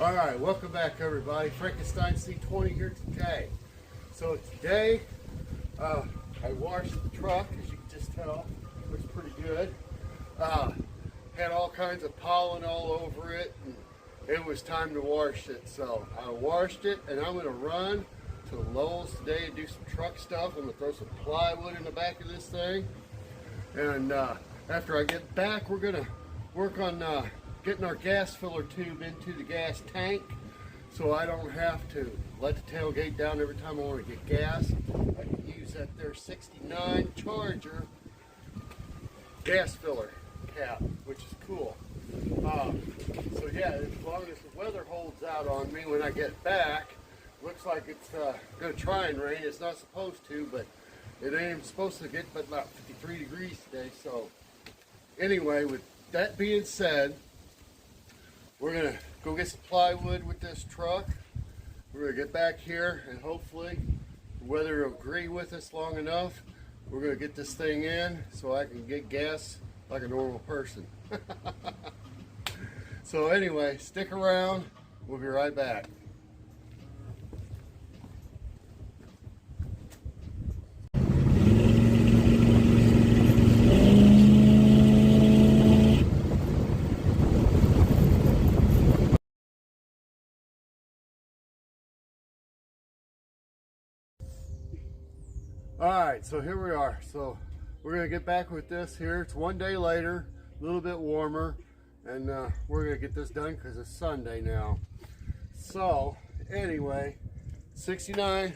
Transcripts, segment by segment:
Alright, welcome back everybody. Frankenstein C20 here today. So today, I washed the truck, as you can just tell. Looks pretty good. Had all kinds of pollen all over it, and it was time to wash it. So I washed it, and I'm going to run to Lowe's today and do some truck stuff. I'm going to throw some plywood in the back of this thing. And after I get back, we're going to work on getting our gas filler tube into the gas tank so I don't have to let the tailgate down every time I want to get gas. I can use that there 69 Charger gas filler cap, which is cool. So yeah, as long as the weather holds out on me when I get back, looks like it's going to try and rain. It's not supposed to, but it ain't even supposed to get but about 53 degrees today. So anyway, with that being said, we're going to go get some plywood with this truck. We're going to get back here and hopefully the weather will agree with us long enough. We're going to get this thing in so I can get gas like a normal person. So anyway, stick around. We'll be right back. Alright, so here we are. So we're going to get back with this here. It's one day later, a little bit warmer, and we're going to get this done because it's Sunday now. So anyway, 69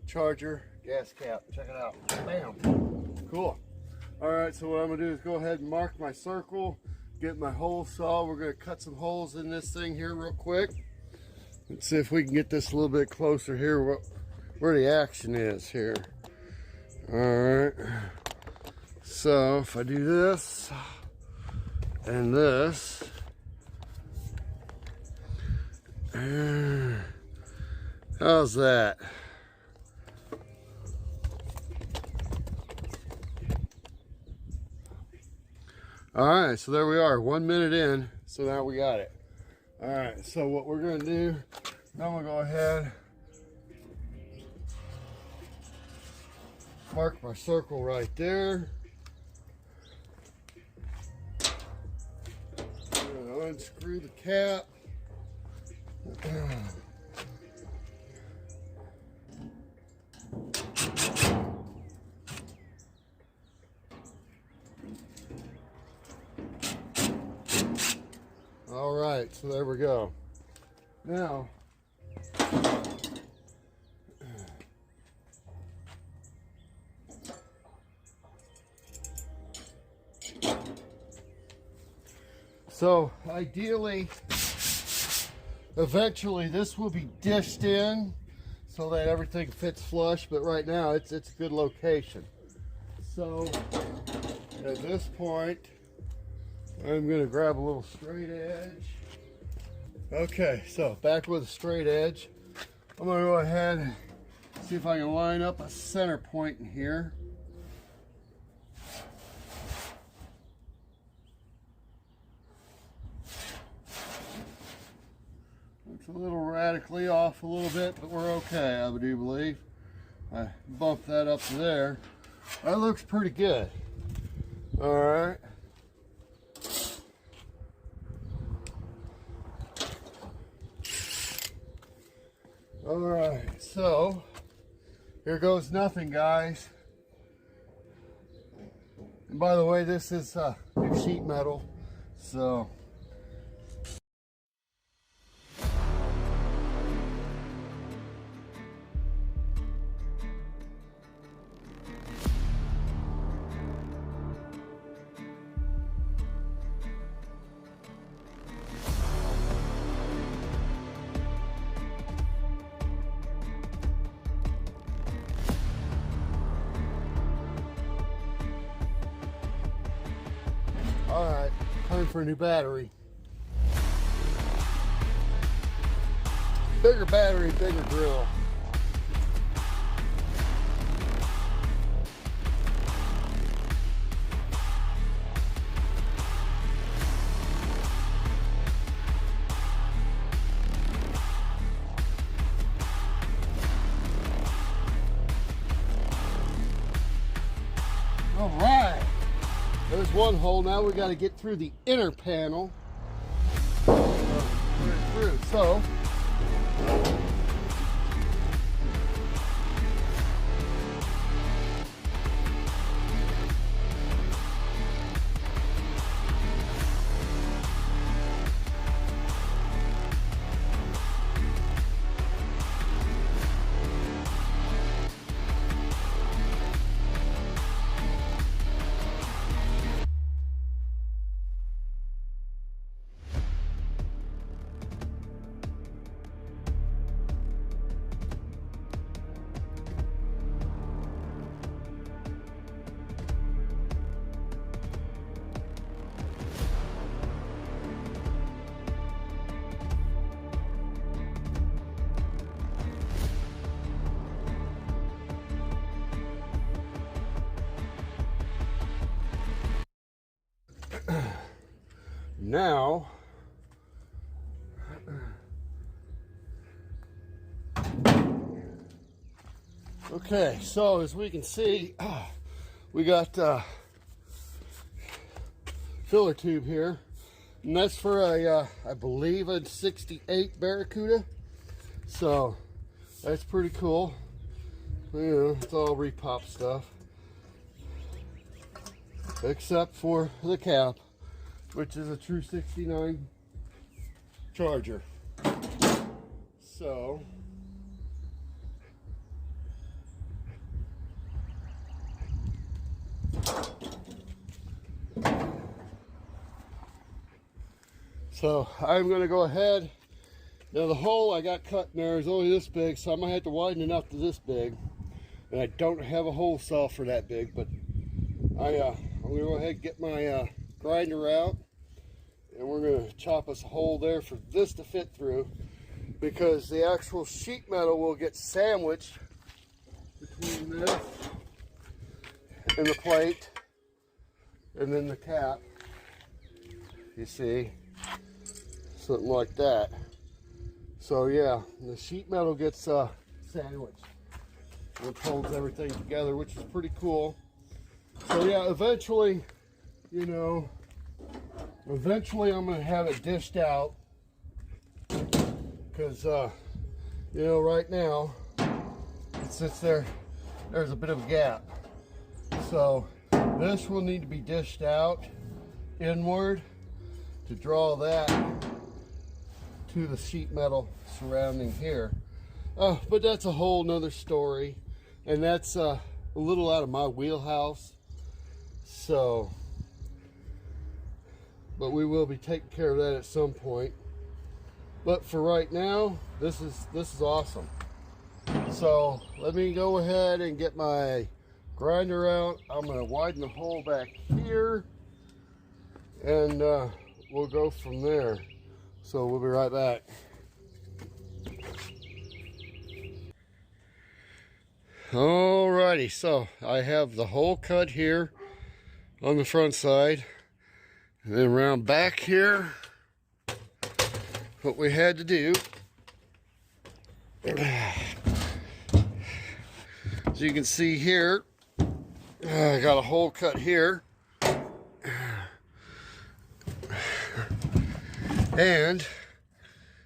Charger gas cap. Check it out. Bam. Cool. Alright, so what I'm going to do is go ahead and mark my circle, get my hole saw. We're going to cut some holes in this thing here real quick. Let's see if we can get this a little bit closer here where the action is here. Alright, so if I do this and this, how's that? Alright, so there we are, 1 minute in, so now we got it. Alright, so what we're going to do, I'm going to go ahead, mark my circle right there. I'm going to unscrew the cap. All right, so there we go. Now, so ideally, eventually this will be dished in so that everything fits flush, but right now it's a good location. So at this point, I'm going to grab a little straight edge. Okay, so back with a straight edge. I'm going to go ahead and see if I can line up a center point in here. It's a little radically off a little bit, but we're okay, I do believe. I bumped that up to there. That looks pretty good. All right. All right, so here goes nothing, guys. And by the way, this is new sheet metal, so. All right, time for a new battery. Bigger battery, bigger grill. one hole. Now we got to get through the inner panel. Put it through. So now okay, so as we can see, we got filler tube here, and that's for a I believe a 68 Barracuda. So that's pretty cool. You know, it's all repop stuff except for the cap, which is a true 69 Charger. So I'm going to go ahead. Now the hole I got cut in there is only this big, so I'm going to have to widen it up to this big. And I don't have a hole saw for that big, but I'm going to go ahead and get my grinder out, and we're going to chop us a hole there for this to fit through, because the actual sheet metal will get sandwiched between this and the plate and then the cap. You see, something like that. So yeah, the sheet metal gets sandwiched and it holds everything together, which is pretty cool. So yeah, eventually, you know, I'm going to have it dished out, because you know, right now it sits there, there's a bit of a gap. So this will need to be dished out inward to draw that to the sheet metal surrounding here. But that's a whole nother story, and that's a little out of my wheelhouse. So, but we will be taking care of that at some point. But for right now, this is awesome. So let me go ahead and get my grinder out. I'm going to widen the hole back here, and we'll go from there. So we'll be right back. Alrighty, so I have the hole cut here on the front side, and then around back here, what we had to do, as you can see here, I got a hole cut here, and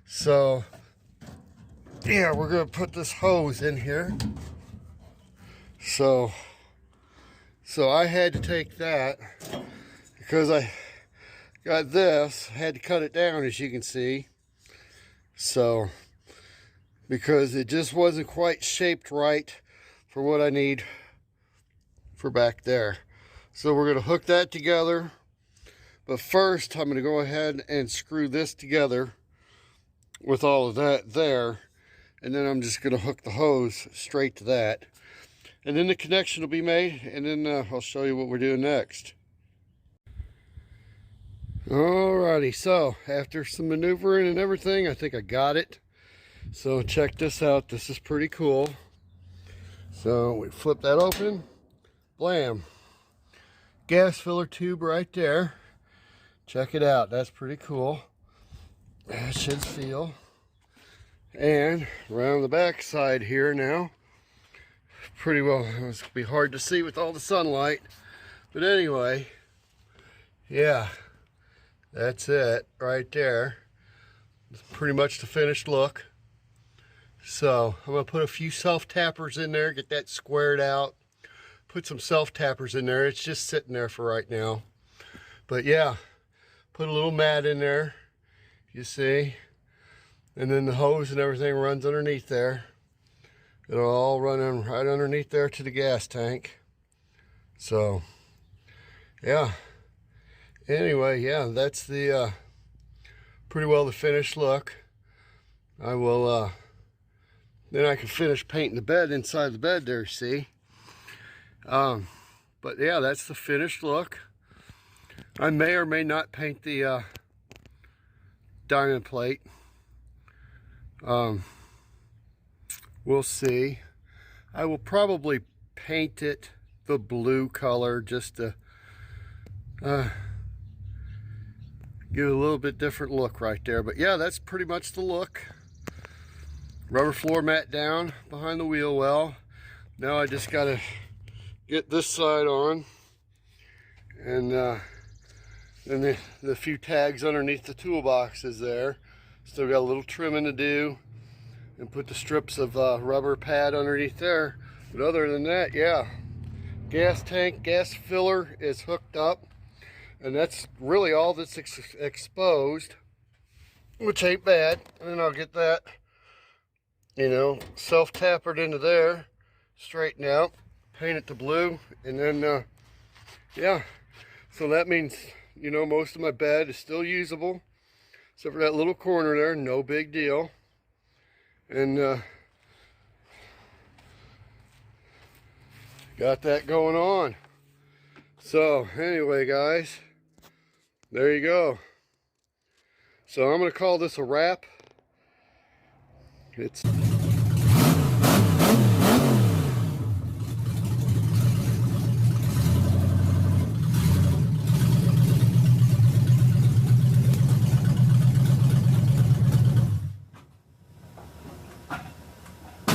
so yeah, we're going to put this hose in here. So I had to take that, because I got this, I had to cut it down, as you can see. So, because it just wasn't quite shaped right for what I need for back there. So we're going to hook that together. But first, I'm going to go ahead and screw this together with all of that there. And then I'm just going to hook the hose straight to that. And then the connection will be made, and then I'll show you what we're doing next. Alrighty, so after some maneuvering and everything, I think I got it. So check this out. This is pretty cool. So we flip that open. Blam. Gas filler tube right there. Check it out. That's pretty cool. That should feel. And around the back side here now. Pretty well, it's gonna be hard to see with all the sunlight. But anyway, yeah, that's it right there. It's pretty much the finished look. So I'm gonna put a few self-tappers in there, get that squared out. Put some self-tappers in there. It's just sitting there for right now. But yeah, put a little mat in there, you see. And then the hose and everything runs underneath there. It'll all run in right underneath there to the gas tank. So, yeah. Anyway, yeah, that's the pretty well the finished look. I will, then I can finish painting the bed inside the bed there, see. But yeah, that's the finished look. I may or may not paint the diamond plate. We'll see. I will probably paint it the blue color just to give it a little bit different look right there. But yeah, that's pretty much the look. Rubber floor mat down behind the wheel well. Now I just gotta get this side on, and then the few tags underneath the toolboxes there. Still got a little trimming to do, and put the strips of rubber pad underneath there. But other than that, yeah, gas tank, gas filler is hooked up, and that's really all that's exposed, which ain't bad. And then I'll get that, you know, self-tappered into there, straighten out, paint it to blue, and then yeah, so that means, you know, most of my bed is still usable except for that little corner there. No big deal. And got that going on. So anyway, guys, there you go. So I'm gonna call this a wrap. It's